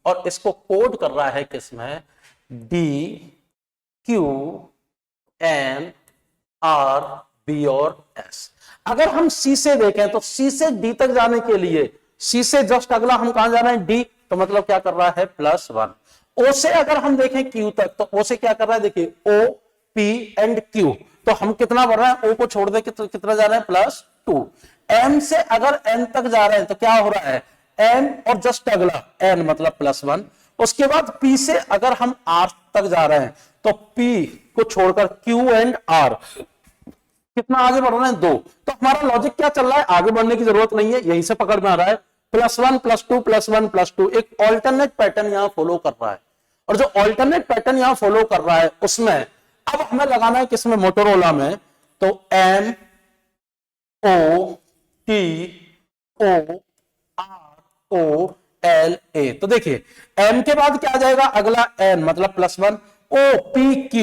और इसको कोड कर रहा है किसमें? DQNR और S। अगर हम C से देखें तो C से D तक जाने के लिए C से जस्ट अगला हम कहां जा रहे हैं? D, तो मतलब क्या कर रहा है? +1। O से अगर हम देखें Q तक, तो O से क्या कर रहा है? देखिए O, P एंड Q, तो हम कितना बढ़ रहे हैं? O को छोड़ दे कितना जा रहे हैं? +2। M से अगर N तक जा रहे हैं तो क्या हो रहा है? M और जस्ट अगला N मतलब +1। उसके बाद P से अगर हम R तक जा रहे हैं तो P को छोड़कर Q एंड R कितना आगे बढ़ रहे हैं? 2। तो हमारा लॉजिक क्या चल रहा है? आगे बढ़ने की जरूरत नहीं है, यहीं से पकड़ में आ रहा है। +1 +2 +1 +2, एक ऑल्टरनेट पैटर्न यहां फॉलो कर रहा है। और जो ऑल्टरनेट पैटर्न यहां फॉलो कर रहा है उसमें अब हमें लगाना है किसमें? मोटोरोला में। तो MOTOROLA। तो देखिए M के बाद क्या आ जाएगा? अगला N मतलब +1, OPQ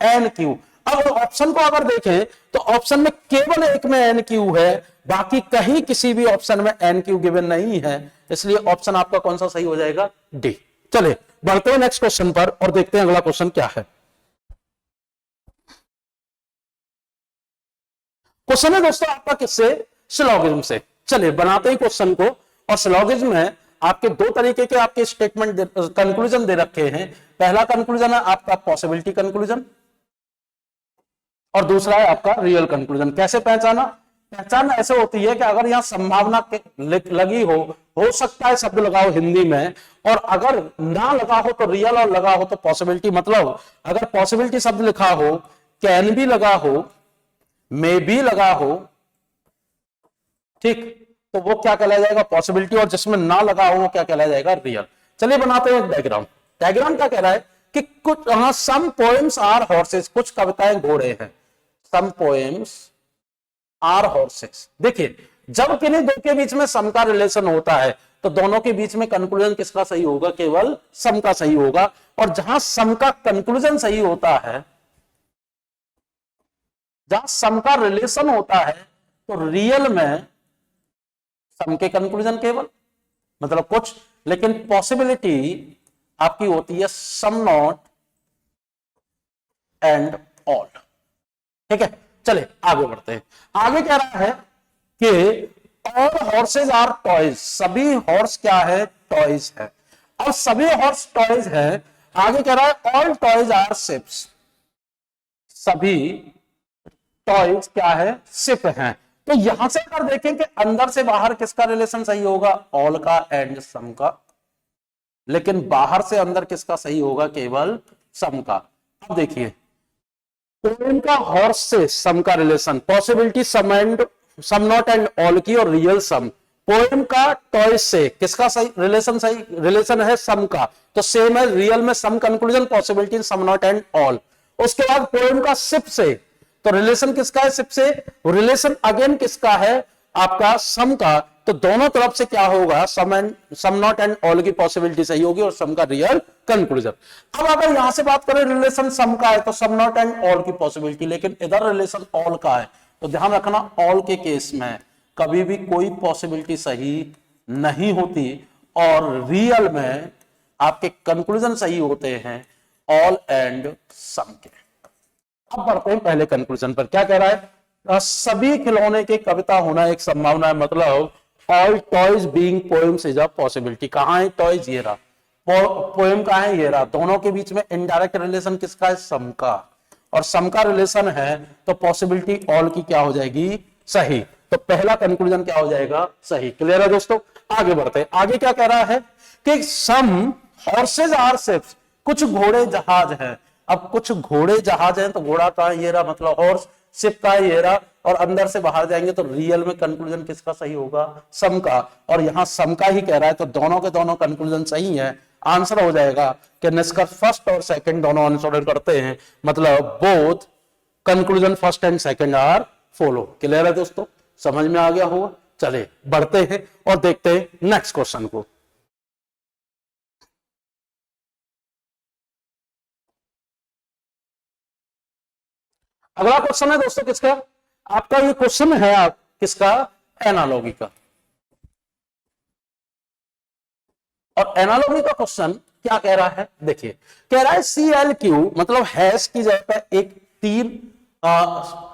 NQ। अब ऑप्शन को अगर देखें तो ऑप्शन में केवल एक में एन क्यू है, बाकी कहीं किसी भी ऑप्शन में एन क्यू गिवन नहीं है, इसलिए ऑप्शन आपका कौन सा सही हो जाएगा? डी। चलिए बढ़ते हैं नेक्स्ट क्वेश्चन पर और देखते हैं अगला क्वेश्चन क्या है। क्वेश्चन है दोस्तों आपका किससे? सिलोगिज्म से। चलिए बनाते हैं क्वेश्चन को। और सिलोगिज्म में आपके दो तरीके के आपके स्टेटमेंट कंक्लूजन दे रखे हैं। पहला कंक्लूजन है आपका पॉसिबिलिटी कंक्लूजन और दूसरा है आपका रियल कंक्लूजन। कैसे पहचाना? पहचान ऐसे होती है कि अगर यहां संभावना लगी हो सकता है शब्द लगाओ हिंदी में, और अगर ना लगा हो तो रियल और लगा हो तो पॉसिबिलिटी। मतलब अगर पॉसिबिलिटी शब्द लिखा हो, कैन भी लगा हो, मे भी लगा हो, ठीक, तो वो क्या कहलाया जाएगा? पॉसिबिलिटी। और जिसमें ना लगा हो वो क्या कहलाया जाएगा? रियल। चलिए बनाते हैं एक डायग्राम। डायग्राम क्या कह रहा है कि कुछ सम पोएम्स आर हॉर्सेस, कुछ कविताएं घोड़े हैं। सम पोएम्स आर हॉर्सेस। देखिए जब किन्हीं दो के बीच में सम का रिलेशन होता है तो दोनों के बीच में कंक्लूजन किसका सही होगा? केवल सम का सही होगा। और जहां सम का कंक्लूजन सही होता है, जहां सम का रिलेशन होता है, तो रियल में सम के कंक्लूजन केवल, मतलब कुछ, लेकिन पॉसिबिलिटी आपकी होती है सम नॉट एंड ऑल। ठीक है, चलिए आगे बढ़ते हैं। आगे कह रहा है कि ऑल हॉर्सेज आर टॉयज। सभी हॉर्स क्या है? टॉयज है। और सभी हॉर्स टॉयज है। आगे कह रहा है ऑल टॉयज आर शिप्स। सभी टॉयज क्या है? शिप हैं। तो यहां से अगर देखें कि अंदर से बाहर किसका रिलेशन सही होगा? ऑल का एंड सम का। लेकिन बाहर से अंदर किसका सही होगा? केवल सम का। अब देखिए पोएम का हॉर्स से सम का relation, possibility some and some not and all की, और रियल सम। पोएम का टॉयज से किसका सही रिलेशन? सही रिलेशन है सम का। तो सेम है रियल में some conclusion, possibility some not and all. उसके बाद पोएम का शिप से, तो रिलेशन किसका है? शिप से। रिलेशन अगेन किसका है? आपका सम का। तो दोनों तरफ से क्या होगा? Some and some not and all की पॉसिबिलिटी सही होगी और सम का रियल कंक्लूजन। अब अगर यहां से बात करें रिलेशन सम का है तो सम नॉट एंड ऑल की पॉसिबिलिटी, लेकिन इधर रिलेशन ऑल का है, तो ध्यान रखना ऑल के केस में कभी भी कोई पॉसिबिलिटी सही नहीं होती और रियल में आपके कंक्लूजन सही होते हैं ऑल एंड सम के। अब बढ़ते हैं पहले कंक्लूजन पर। क्या कह रहा है? सभी खिलौने के कविता होना एक संभावना है। मतलब all toys being poems is a possibility. कहां है टॉयज? ये रहा। पोएम कहां है? ये रहा। दोनों के बीच में इनडायरेक्ट रिलेशन किसका है? सम का। और सम का रिलेशन है तो पॉसिबिलिटी ऑल की क्या हो जाएगी? सही। तो पहला कंक्लूजन क्या हो जाएगा? सही। क्लियर है दोस्तों? आगे बढ़ते हैं। आगे क्या कह रहा है कि सम हॉर्सेज आर शिप्स। कुछ घोड़े जहाज हैं। अब कुछ घोड़े जहाज हैं तो घोड़ा का ये रहा, मतलब हॉर्स। शिप का ये रहा। और अंदर से बाहर जाएंगे तो रियल में कंक्लूजन किसका सही होगा? सम का। और यहां सम का ही कह रहा है तो दोनों के दोनों कंक्लूजन सही है। आंसर हो जाएगा कि निष्कर्ष फर्स्ट और सेकंड दोनों आंसर करते हैं। मतलब both conclusion first and second are follow. Clear है दोस्तों? समझ में आ गया होगा? चले बढ़ते हैं और देखते हैं नेक्स्ट क्वेश्चन को। अगला क्वेश्चन है दोस्तों किसका? आपका ये क्वेश्चन है आप किसका? एनालॉगी का। और एनालॉगी का क्वेश्चन क्या कह रहा है? देखिए कह रहा है CLQ, मतलब हैश की जगह पर एक 3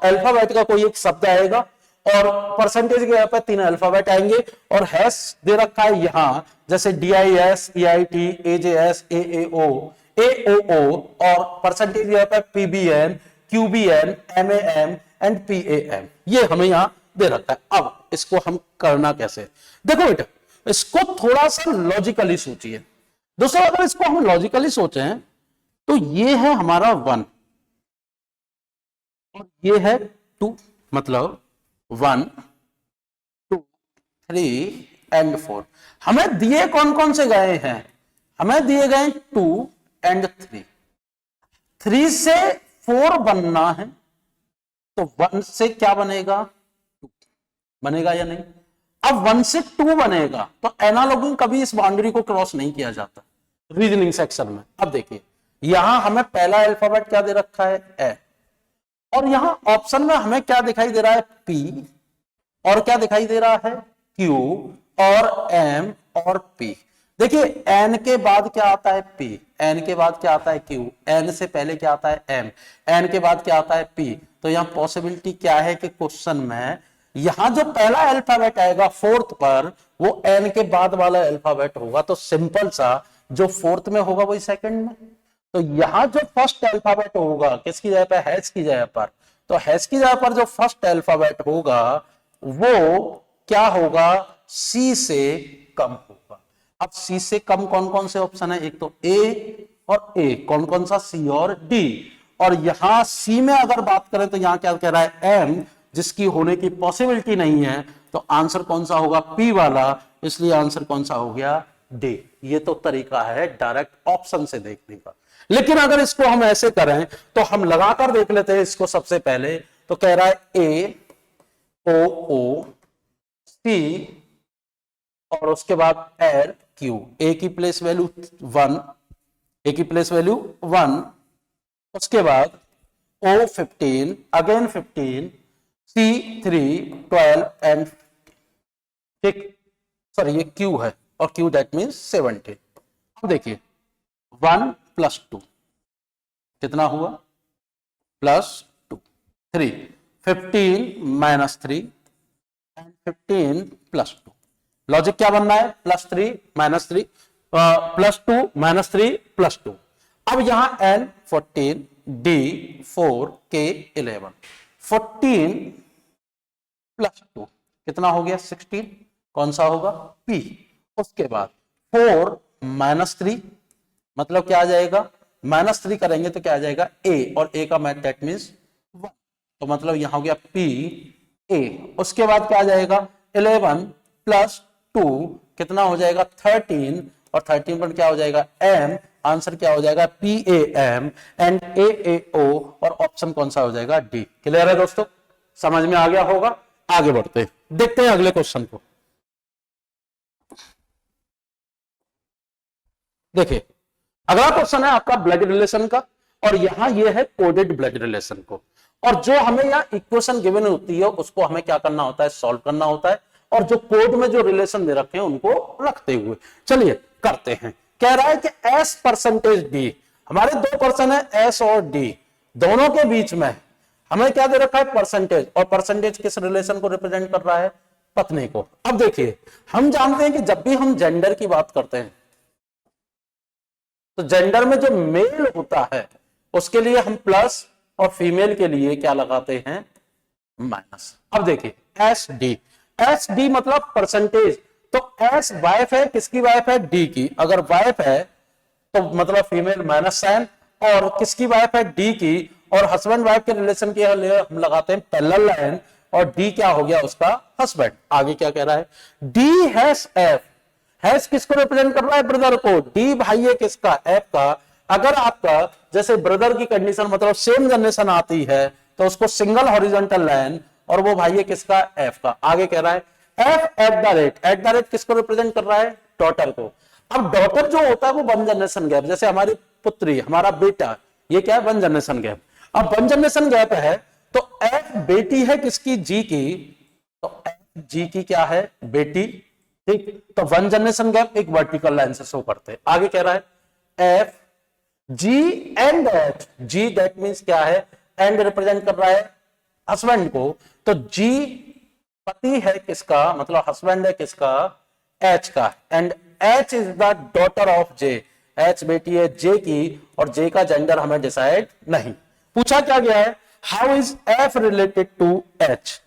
अल्फाबेट का कोई एक शब्द आएगा और परसेंटेज की जगह पर 3 अल्फाबेट आएंगे और हैश दे रखा है यहां, जैसे DIS, EIT, AJS, AAO, AOO, और परसेंटेज की जगह पर PBN, QBN, MAM and PAM। ये हमें यहां दे रखा है। अब इसको हम करना कैसे? देखो बेटा, इसको थोड़ा सा लॉजिकली सोचिए दोस्तों। अगर इसको हम लॉजिकली सोचें तो ये है हमारा 1 और ये है 2, मतलब 1, 2, 3 एंड 4। हमें दिए कौन कौन से गए हैं? हमें दिए गए 2 एंड 3। 3 से 4 बनना है तो 1 से क्या बनेगा? 2 बनेगा या नहीं? अब 1 से 2 बनेगा तो एनालॉगी कभी इस बाउंड्री को क्रॉस नहीं किया जाता रीजनिंग सेक्शन में। अब देखिए यहां हमें पहला अल्फाबेट क्या दे रखा है? ए। और यहां ऑप्शन में हमें क्या दिखाई दे रहा है, P, और क्या दिखाई दे रहा है, Q और M और P। देखिए N के बाद क्या आता है P, N के बाद क्या आता है Q, N से पहले क्या आता है M, N के बाद क्या आता है P। तो यहां पॉसिबिलिटी क्या है कि क्वेश्चन में यहां जो पहला अल्फाबेट आएगा फोर्थ पर वो N के बाद वाला अल्फाबेट होगा। तो सिंपल सा जो फोर्थ में होगा वही सेकंड में। तो यहां जो फर्स्ट अल्फाबेट होगा किसकी जगह पर, हैश की जगह पर, तो हैश की जगह पर जो फर्स्ट अल्फाबेट होगा वो क्या होगा, सी से कम होगा। अब सी से कम कौन कौन से ऑप्शन है, एक तो ए और ए, कौन कौन सा, सी और डी। और यहां सी में अगर बात करें तो यहां क्या कह रहा है, एम, जिसकी होने की पॉसिबिलिटी नहीं है। तो आंसर कौन सा होगा, पी वाला, इसलिए आंसर कौन सा हो गया, डी। ये तो तरीका है डायरेक्ट ऑप्शन से देखने का। लेकिन अगर इसको हम ऐसे करें तो हम लगाकर देख लेते हैं इसको। सबसे पहले तो कह रहा है ए ओ ओ सी और उसके बाद एड क्यू, ए की प्लेस वैल्यू 1, ए की प्लेस वैल्यू 1, उसके बाद ओ 15, अगेन 15, सी 3, 12 एंड ठीक, सॉरी ये क्यू है और क्यू दैट मीन्स 17। अब देखिए 1 + 2 कितना हुआ, +2, 3, 15 - 3 एंड 15 + 2। लॉजिक क्या बनना है, +3 - 3, +2 - 3 +2। अब यहां N 14, D 4, K 11, 14 + 2 कितना हो गया, 16, कौन सा होगा, P। उसके बाद 4 - 3 मतलब क्या आ जाएगा, -3 करेंगे तो क्या आ जाएगा, A, और A का मैथ दैट मीन्स 1, तो मतलब यहां हो गया P A। उसके बाद क्या आ जाएगा, 11 + 2 कितना हो जाएगा, 13, और 13 पर क्या हो जाएगा, M, आंसर क्या हो जाएगा, PAM एंड AAO, और ऑप्शन कौन सा हो जाएगा, D। क्लियर है दोस्तों, समझ में आ गया होगा। आगे बढ़ते हैं, देखते हैं अगले क्वेश्चन को। देखिए अगला क्वेश्चन है आपका ब्लड रिलेशन का, और यहां ये है कोडेड ब्लड रिलेशन को। और जो हमें यहां इक्वेशन गिवन होती है उसको हमें क्या करना होता है, सॉल्व करना होता है, और जो कोड में जो रिलेशन दे रखे हैं उनको रखते हुए चलिए करते हैं। कह रहा है कि S%D, हमारे दो पर्सन है S और D, दोनों के बीच में हमें क्या दे रखा है, परसेंटेज, और परसेंटेज किस रिलेशन को रिप्रेजेंट कर रहा है, पत्नी को। अब देखिए हम जानते हैं कि जब भी हम जेंडर की बात करते हैं तो जेंडर में जो मेल होता है उसके लिए हम प्लस, और फीमेल के लिए क्या लगाते हैं, माइनस। अब देखिए एस डी मतलब परसेंटेज, तो एस वाइफ है, किसकी वाइफ है, डी की। अगर वाइफ है तो मतलब फीमेल माइनस साइन, और किसकी वाइफ है, डी की, और हस्बैंड वाइफ के रिलेशन के लिए हम लगाते हैं पैरेलल लाइन, और डी क्या हो गया, उसका हस्बैंड। आगे क्या कह रहा है, डी हैश एफ, हैश किसको रिप्रेजेंट कर रहा है, ब्रदर को। डी भाई है किसका, एफ का। अगर आपका जैसे ब्रदर की कंडीशन मतलब सेम जनरेशन आती है तो उसको सिंगल हॉरिजॉन्टल लाइन, और वो भाई है किसका, एफ का। आगे कह रहा है एफ एट द रेट किसको रिप्रेजेंट कर रहा है, डॉटर को। अब डॉटर जो होता है वो 1 जनरेशन गैप, जैसे हमारी पुत्री, हमारा बेटा, ये क्या है, 1 जनरेशन गैप। अब 1 जनरेशन गैप है तो एफ बेटी है किसकी, जी की, तो एफ जी की क्या है, बेटी, ठीक। तो 1 जनरेशन गैप एक वर्टिकल लाइन से शो करते हैं। आगे कह रहा है F G and H, G that means क्या है, एंड रिप्रेजेंट कर रहा है हस्बैंड को। तो जी पति है किसका, मतलब हस्बैंड है किसका, एच का, and H is the daughter of J, H बेटी है जे की, और जे का जेंडर हमें डिसाइड नहीं। पूछा क्या गया है, how is F related to H,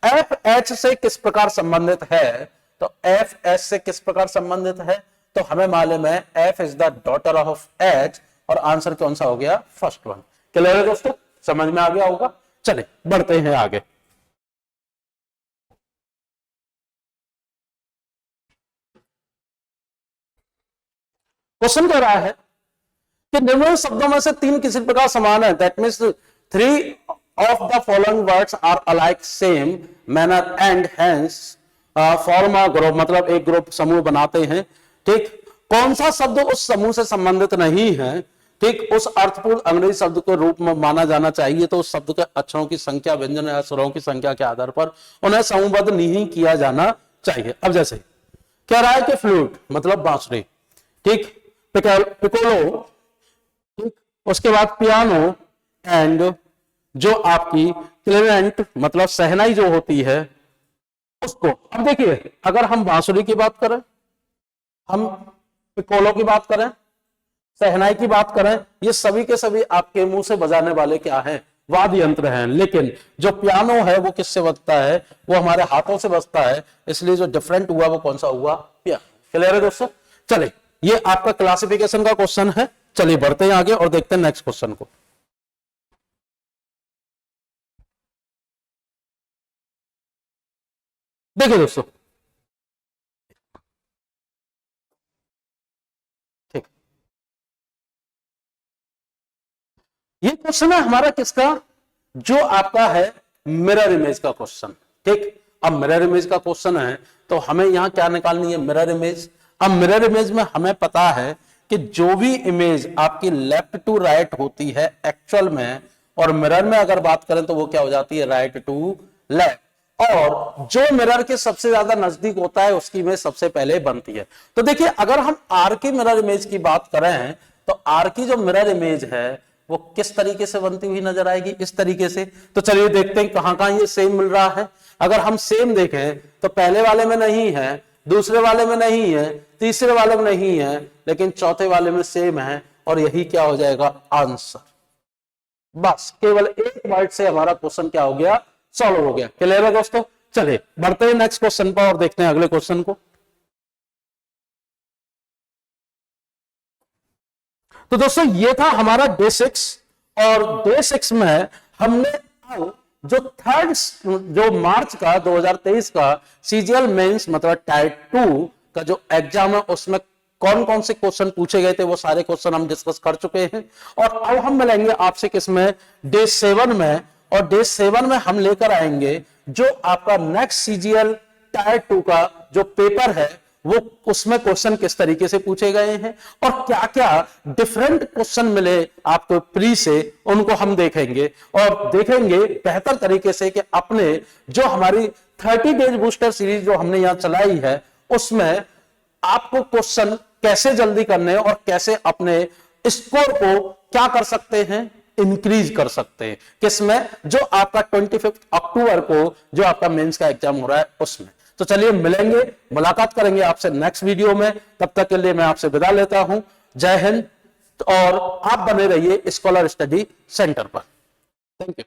F H से किस प्रकार संबंधित है, तो एफ एच से किस प्रकार संबंधित है, तो हमें मालूम है F is the daughter of H, और आंसर कौन सा हो गया, फर्स्ट वन। क्लियर है दोस्तों, समझ में आ गया होगा। चले बढ़ते हैं आगे। क्वेश्चन कह रहा है कि निम्न शब्दों में से 3 किसी प्रकार समान है, that means 3 of the following words are alike same manner and hence form a group, मतलब एक ग्रुप समूह बनाते हैं, ठीक। कौन सा शब्द उस समूह से संबंधित नहीं है, ठीक, उस अर्थपूर्ण अंग्रेजी शब्द के रूप में माना जाना चाहिए तो उस शब्द के अक्षरों की संख्या, व्यंजन या स्वरों की संख्या के आधार पर उन्हें समूहबद्ध नहीं किया जाना चाहिए। अब जैसे कह रहा है कि फ्लूट मतलब बांसुरी, ठीक, पिकोलो, ठीक, उसके बाद पियानो एंड जो आपकी क्लेवेंट मतलब सहनाई जो होती है उसको। अब देखिए अगर हम बांसुरी की बात करें, हम पिकोलो की बात करें, सहनाई की बात करें, ये सभी के सभी आपके मुंह से बजाने वाले क्या हैं, वाद्य यंत्र हैं। लेकिन जो पियानो है वो किससे बजता है, वो हमारे हाथों से बजता है, इसलिए जो डिफरेंट हुआ वो कौन सा हुआ, पियानो। क्लियर है दोस्तों? चलिए ये आपका क्लासिफिकेशन का क्वेश्चन है। चलिए बढ़ते हैं आगे और देखते हैं नेक्स्ट क्वेश्चन को। देखिए दोस्तों, ठीक, ये क्वेश्चन है हमारा किसका, जो आपका है मिरर इमेज का क्वेश्चन। ठीक, अब मिरर इमेज का क्वेश्चन है तो हमें यहां क्या निकालनी है, मिरर इमेज। अब मिरर इमेज में हमें पता है कि जो भी इमेज आपकी लेफ्ट टू राइट होती है एक्चुअल में, और मिरर में अगर बात करें तो वो क्या हो जाती है, राइट टू लेफ्ट। और जो मिरर के सबसे ज्यादा नजदीक होता है उसकी इमेज सबसे पहले बनती है। तो देखिए अगर हम आर की मिरर इमेज की बात करें तो आर की जो मिरर इमेज है वो किस तरीके से बनती हुई नजर आएगी, इस तरीके से। तो चलिए देखते हैं कहां कहां ये सेम मिल रहा है। अगर हम सेम देखें तो पहले वाले में नहीं है, दूसरे वाले में नहीं है, तीसरे वाले में नहीं है, लेकिन चौथे वाले में सेम है, और यही क्या हो जाएगा, आंसर। बस केवल एक वर्ड से हमारा क्वेश्चन क्या हो गया, सॉल्व हो गया। क्लियर है दोस्तों? चलिए बढ़ते हैं नेक्स्ट क्वेश्चन पर और देखते हैं अगले क्वेश्चन को। तो दोस्तों ये था हमारा डे 6, और डे 6 में हमने जो थर्ड जो मार्च का 2023 का सीजीएल मेंस मतलब टायर 2 का जो एग्जाम है उसमें कौन कौन से क्वेश्चन पूछे गए थे वो सारे क्वेश्चन हम डिस्कस कर चुके हैं। और अब हम मिलेंगे आपसे किसमें, डे 7 में। और डे 7 में हम लेकर आएंगे जो आपका नेक्स्ट सीजीएल टायर 2 का जो पेपर है वो उसमें क्वेश्चन किस तरीके से पूछे गए हैं और क्या क्या डिफरेंट क्वेश्चन मिले आपको प्री से, उनको हम देखेंगे। और देखेंगे बेहतर तरीके से कि अपने जो हमारी 30 डेज बूस्टर सीरीज जो हमने यहां चलाई है उसमें आपको क्वेश्चन कैसे जल्दी करने और कैसे अपने स्कोर को क्या कर सकते हैं, इंक्रीज कर सकते हैं। किसमें, जो आपका 25 अक्टूबर को जो आपका मेंस का एग्जाम हो रहा है उसमें। तो चलिए मिलेंगे, मुलाकात करेंगे आपसे नेक्स्ट वीडियो में। तब तक के लिए मैं आपसे विदा लेता हूं। जय हिंद, और आप बने रहिए स्कॉलर स्टडी सेंटर पर। Thank you.